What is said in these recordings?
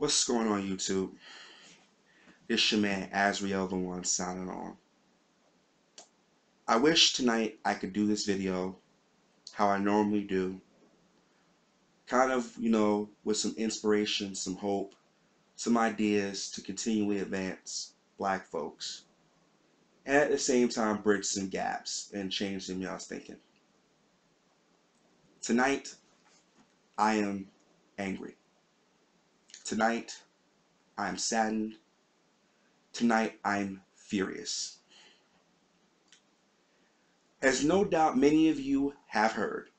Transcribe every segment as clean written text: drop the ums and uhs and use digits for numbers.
What's going on, YouTube? It's your man Azriel, the one signing on. I wish tonight I could do this video how I normally do. Kind of, with some inspiration, some hope, some ideas to continually advance black folks. And at the same time, bridge some gaps and change some y'all's thinking. Tonight, I am angry. Tonight, I am saddened. Tonight, I'm furious. As no doubt many of you have heard,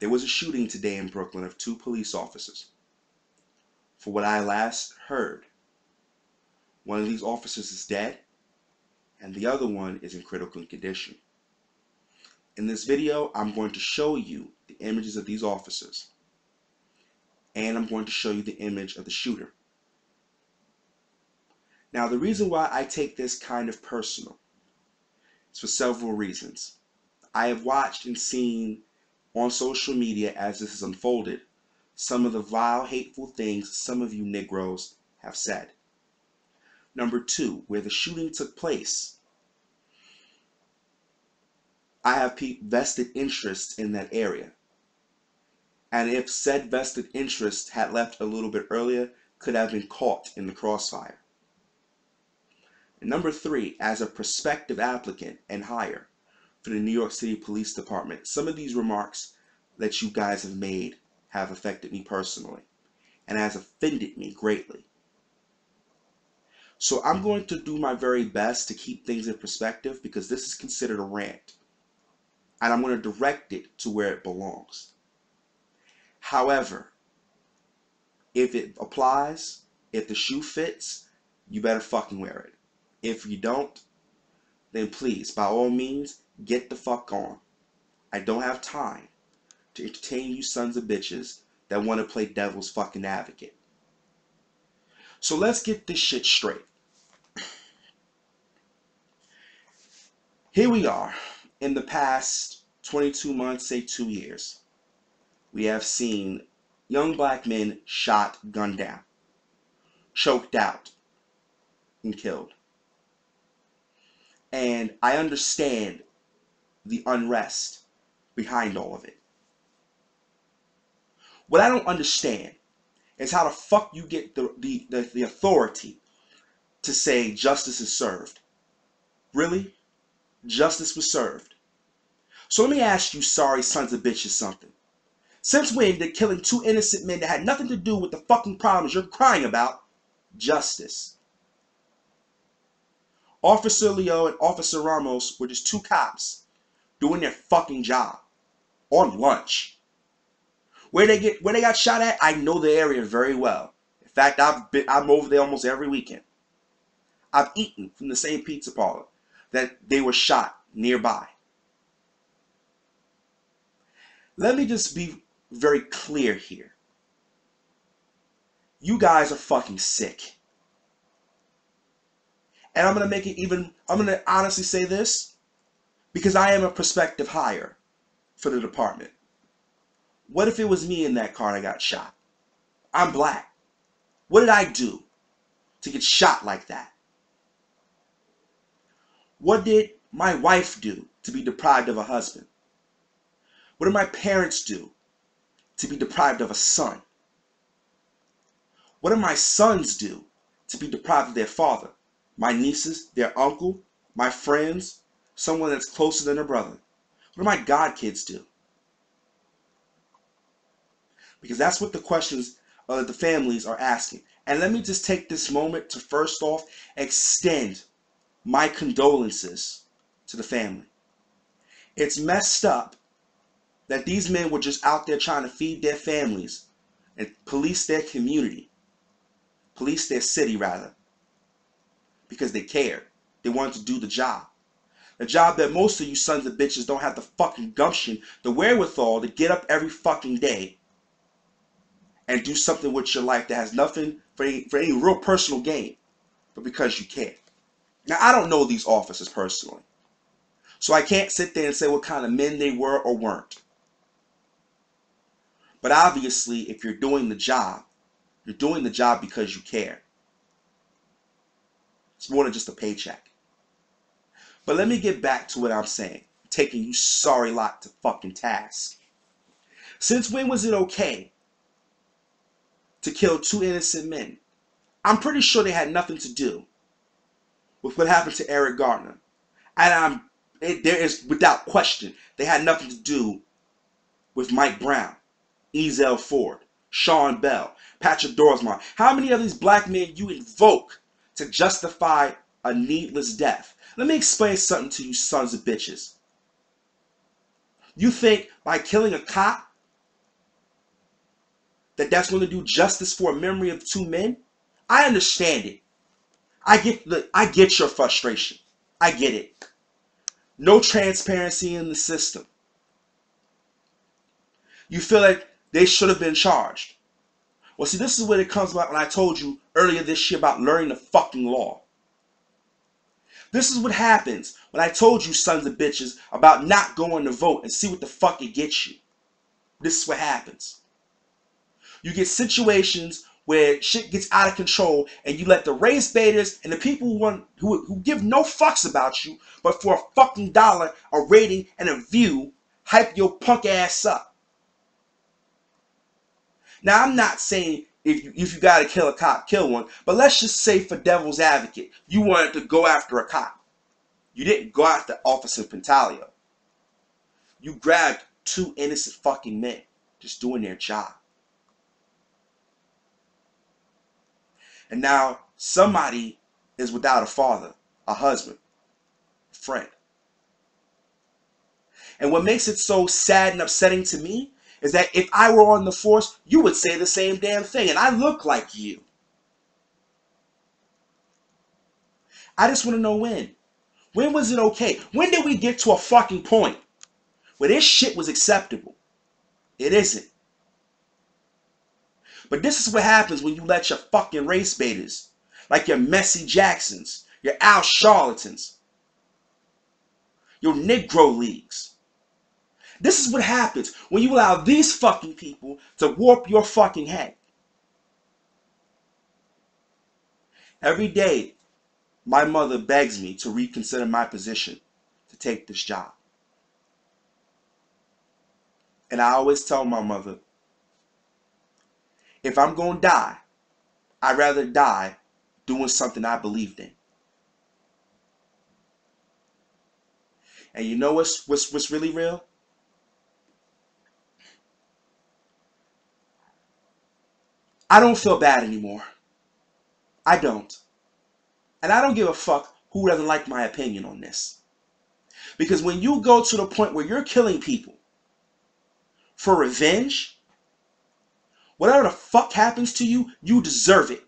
there was a shooting today in Brooklyn of 2 police officers. For what I last heard, one of these officers is dead and the other one is in critical condition. In this video, I'm going to show you the images of these officers, and I'm going to show you the image of the shooter. Now, the reason why I take this kind of personal is for several reasons. I have watched and seen on social media as this has unfolded some of the vile, hateful things some of you Negroes have said. Number 2, where the shooting took place, I have vested interest in that area. And if said vested interest had left a little bit earlier, could have been caught in the crossfire. And number 3, as a prospective applicant and hire for the New York City Police Department, some of these remarks that you guys have made have affected me personally and has offended me greatly. So I'm going to do my very best to keep things in perspective, because this is considered a rant, and I'm going to direct it to where it belongs. However, if it applies, if the shoe fits, you better fucking wear it. If you don't, then please, by all means, get the fuck on. I don't have time to entertain you sons of bitches that want to play devil's fucking advocate. So let's get this shit straight. Here we are. In the past 22 months, say 2 years, we have seen young black men shot, gunned down, choked out, and killed. And I understand the unrest behind all of it. What I don't understand is how the fuck you get the authority to say justice is served. Really? Justice was served. So let me ask you sorry sons of bitches something. Since when did killing 2 innocent men that had nothing to do with the fucking problems you're crying about justice? Officer Lieu and Officer Ramos were just 2 cops doing their fucking job on lunch. Where they got shot at, I know the area very well. In fact, I'm over there almost every weekend. I've eaten from the same pizza parlor that they were shot nearby. Let me just be very clear here. You guys are fucking sick. And I'm going to make it even, I'm going to honestly say this, because I am a prospective hire for the department. What if it was me in that car that got shot? I'm black. What did I do to get shot like that? What did my wife do to be deprived of a husband? What did my parents do to be deprived of a son? What did my sons do to be deprived of their father? My nieces, their uncle, my friends, someone that's closer than a brother. What do my godkids do? Because that's what the questions of the families are asking. And let me just take this moment to first off extend my condolences to the family. It's messed up that these men were just out there trying to feed their families and police their community, police their city rather, because they cared. They wanted to do the job. The job that most of you sons of bitches don't have the fucking gumption, the wherewithal to get up every fucking day and do something with your life that has nothing for any real personal gain, but because you care. Now, I don't know these officers personally, so I can't sit there and say what kind of men they were or weren't. But obviously, if you're doing the job, You're doing the job because you care. It's more than just a paycheck. But let me get back to what I'm saying. Taking you sorry lot to fucking task. Since when was it okay to kill 2 innocent men? I'm pretty sure they had nothing to do with what happened to Eric Garner. And there is, without question, they had nothing to do with Mike Brown, Azriel Ford, Sean Bell, Patrick Dorsman. How many of these black men you invoke to justify a needless death? Let me explain something to you sons of bitches. You think by killing a cop that that's going to do justice for a memory of 2 men? I understand it. I get your frustration. I get it. No transparency in the system. You feel like they should have been charged. Well, see, this is what it comes about when I told you earlier this year about learning the fucking law. This is what happens when I told you sons of bitches about not going to vote and see what the fuck it gets you. This is what happens. You get situations where shit gets out of control and you let the race baiters and the people who give no fucks about you but for a fucking dollar, a rating, and a view, hype your punk ass up. Now, I'm not saying if you gotta kill a cop, kill one, but let's just say for devil's advocate, you wanted to go after a cop. You didn't go after Officer Pentalio. You grabbed 2 innocent fucking men just doing their job. And now somebody is without a father, a husband, a friend. And what makes it so sad and upsetting to me is that if I were on the force, you would say the same damn thing. And I look like you. I just want to know when. When was it okay? When did we get to a fucking point where this shit was acceptable? It isn't. But this is what happens when you let your fucking race baiters, like your Messy Jacksons, your Al Charlatans, your Negro Leagues. This is what happens when you allow these fucking people to warp your fucking head. Every day, my mother begs me to reconsider my position to take this job. And I always tell my mother, if I'm going to die, I'd rather die doing something I believed in. And you know what's really real? I don't feel bad anymore. I don't. And I don't give a fuck who doesn't like my opinion on this. Because when you go to the point where you're killing people for revenge, whatever the fuck happens to you, you deserve it.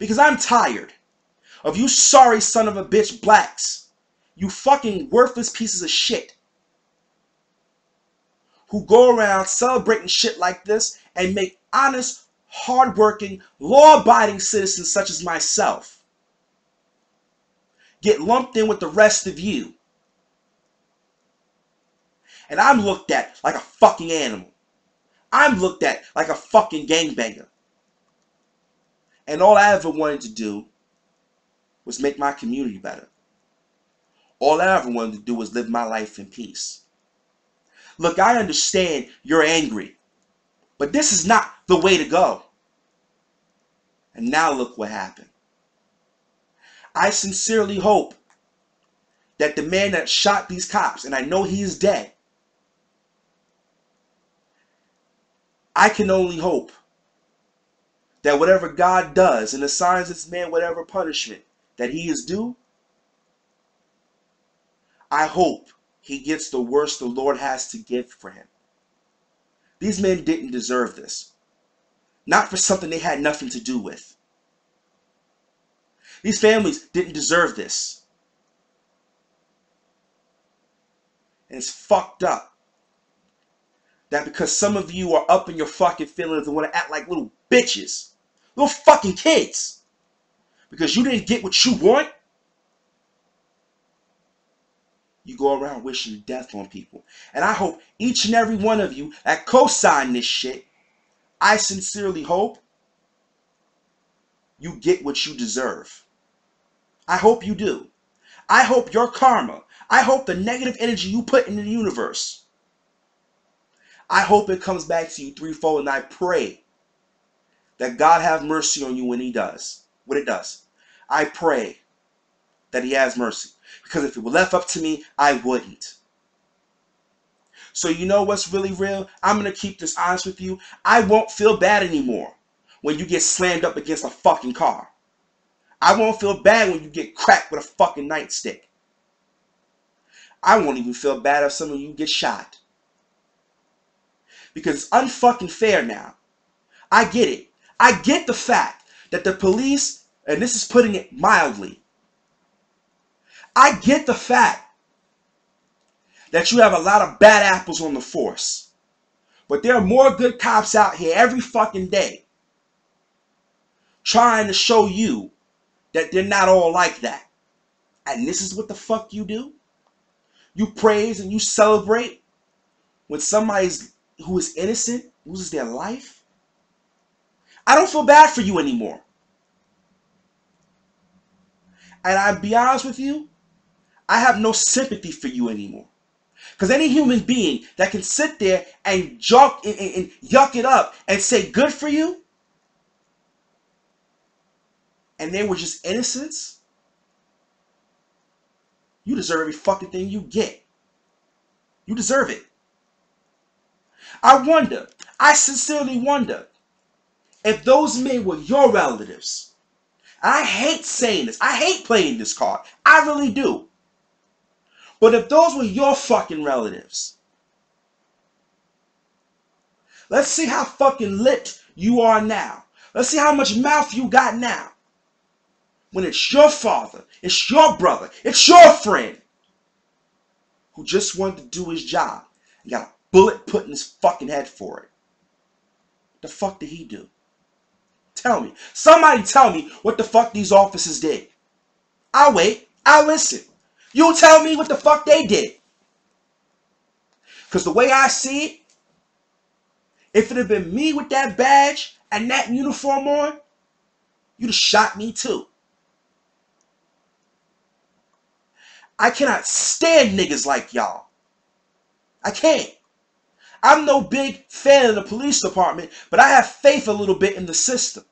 Because I'm tired of you sorry son of a bitch blacks, you fucking worthless pieces of shit, who go around celebrating shit like this and make honest, hardworking, law-abiding citizens such as myself get lumped in with the rest of you. And I'm looked at like a fucking animal. I'm looked at like a fucking gangbanger. And all I ever wanted to do was make my community better. All I ever wanted to do was live my life in peace. Look, I understand you're angry, but this is not the way to go. And now look what happened. I sincerely hope that the man that shot these cops, and I know he is dead, I can only hope that whatever God does and assigns this man whatever punishment that he is due, I hope he gets the worst the Lord has to give for him. These men didn't deserve this. Not for something they had nothing to do with. These families didn't deserve this. And it's fucked up that because some of you are up in your fucking feelings and want to act like little bitches, little fucking kids, because you didn't get what you want, you go around wishing death on people. And I hope each and every one of you that co-sign this shit, I sincerely hope you get what you deserve. I hope you do. I hope your karma, I hope the negative energy you put in the universe, I hope it comes back to you threefold, and I pray that God have mercy on you when it does. I pray that he has mercy. Because if it were left up to me, I wouldn't. So you know what's really real? I'm going to keep this honest with you. I won't feel bad anymore when you get slammed up against a fucking car. I won't feel bad when you get cracked with a fucking nightstick. I won't even feel bad if some of you get shot. Because it's unfucking fair now. I get it. I get the fact that the police, and this is putting it mildly, I get the fact that you have a lot of bad apples on the force. But there are more good cops out here every fucking day trying to show you that they're not all like that. And this is what the fuck you do? You praise and you celebrate when somebody who is innocent loses their life? I don't feel bad for you anymore. And I'll be honest with you, I have no sympathy for you anymore. Because any human being that can sit there and yuck it up and say good for you, and they were just innocents, you deserve every fucking thing you get. You deserve it. I sincerely wonder, if those men were your relatives. I hate saying this. I hate playing this card. I really do. But if those were your fucking relatives, let's see how fucking lit you are now. Let's see how much mouth you got now. When it's your father, it's your brother, it's your friend who just wanted to do his job and got a bullet put in his fucking head for it. The fuck did he do? Tell me. Somebody tell me what the fuck these officers did. I'll wait. I'll listen. You tell me what the fuck they did. Because the way I see it, if it had been me with that badge and that uniform on, you'd have shot me too. I cannot stand niggas like y'all. I can't. I'm no big fan of the police department, but I have faith a little bit in the system.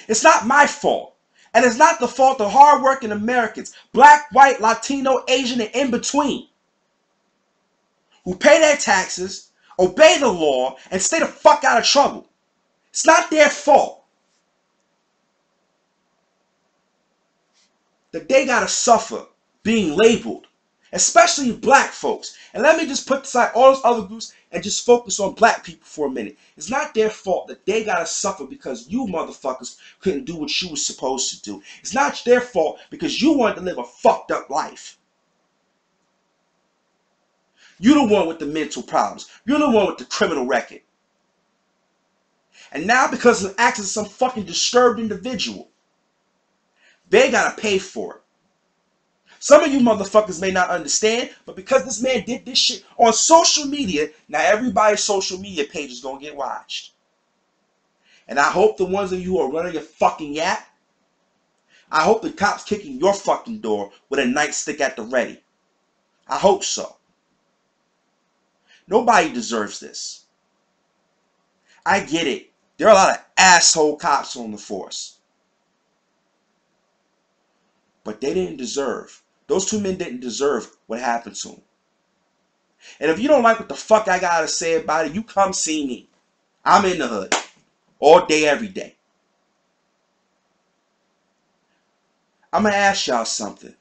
It's not my fault. And it's not the fault of hardworking Americans, black, white, Latino, Asian, and in between, who pay their taxes, obey the law, and stay the fuck out of trouble. It's not their fault that they gotta suffer being labeled, especially black folks. And let me just put aside all those other groups and just focus on black people for a minute. It's not their fault that they gotta suffer because you motherfuckers couldn't do what you were supposed to do. It's not their fault because you wanted to live a fucked up life. You're the one with the mental problems. You're the one with the criminal record. And now because of the actions of some fucking disturbed individual, they gotta pay for it. Some of you motherfuckers may not understand, but because this man did this shit on social media, now everybody's social media page is gonna get watched. And I hope the ones of you who are running your fucking yap, I hope the cops kicking your fucking door with a nightstick at the ready. I hope so. Nobody deserves this. I get it. There are a lot of asshole cops on the force. But they didn't deserve. Those two men didn't deserve what happened to them. And if you don't like what the fuck I gotta say about it, you come see me. I'm in the hood. All day, every day. I'm gonna ask y'all something.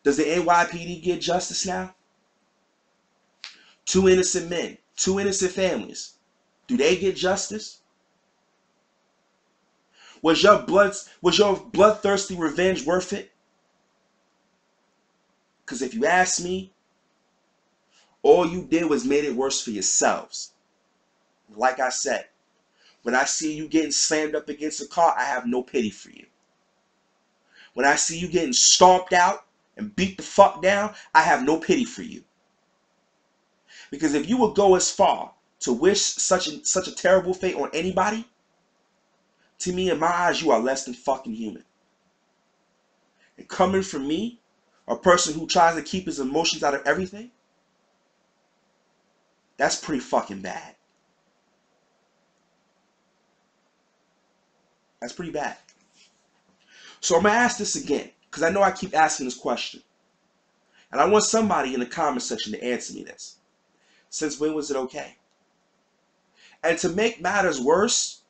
Does the NYPD get justice now? 2 innocent men, 2 innocent families. Do they get justice? Was your bloodthirsty revenge worth it? Because if you ask me, all you did was made it worse for yourselves. Like I said, when I see you getting slammed up against a car, I have no pity for you. When I see you getting stomped out and beat the fuck down, I have no pity for you. Because if you would go as far to wish such a terrible fate on anybody, to me, in my eyes, you are less than fucking human. And coming from me, a person who tries to keep his emotions out of everything, that's pretty fucking bad. That's pretty bad. So I'm going to ask this again, because I know I keep asking this question. And I want somebody in the comment section to answer me this. Since when was it okay? And to make matters worse,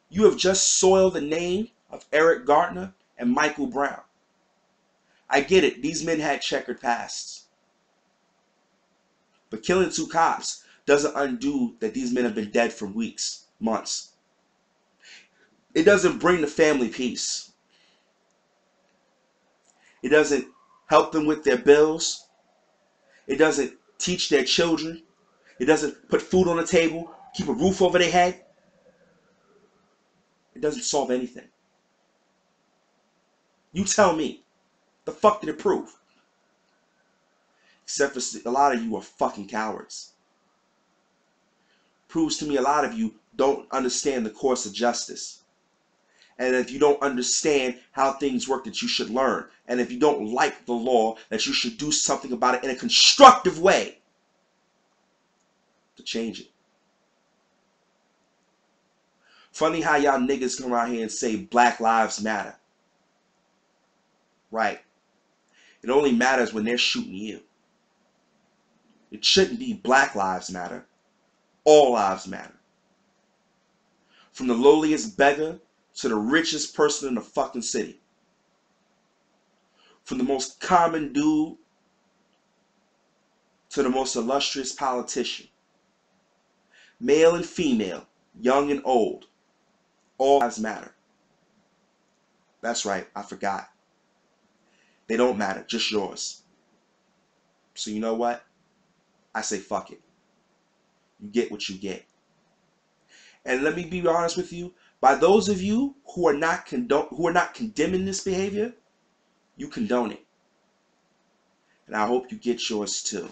you have just soiled the name of Eric Garner and Michael Brown. I get it, these men had checkered pasts. But killing 2 cops doesn't undo that these men have been dead for weeks, months. It doesn't bring the family peace. It doesn't help them with their bills. It doesn't teach their children. It doesn't put food on the table, keep a roof over their head. It doesn't solve anything. You tell me, the fuck did it prove? Except for a lot of you are fucking cowards. Proves to me a lot of you don't understand the course of justice. And if you don't understand how things work, that you should learn. And if you don't like the law, that you should do something about it in a constructive way to change it. Funny how y'all niggas come around here and say Black Lives Matter. Right. It only matters when they're shooting you. It shouldn't be Black Lives Matter. All lives matter. From the lowliest beggar to the richest person in the fucking city. From the most common dude to the most illustrious politician. Male and female, young and old. All lives matter. That's right, I forgot. They don't matter, just yours. So you know what? I say fuck it. You get what you get. And let me be honest with you. By those of you who are not condemning this behavior, you condone it. And I hope you get yours too.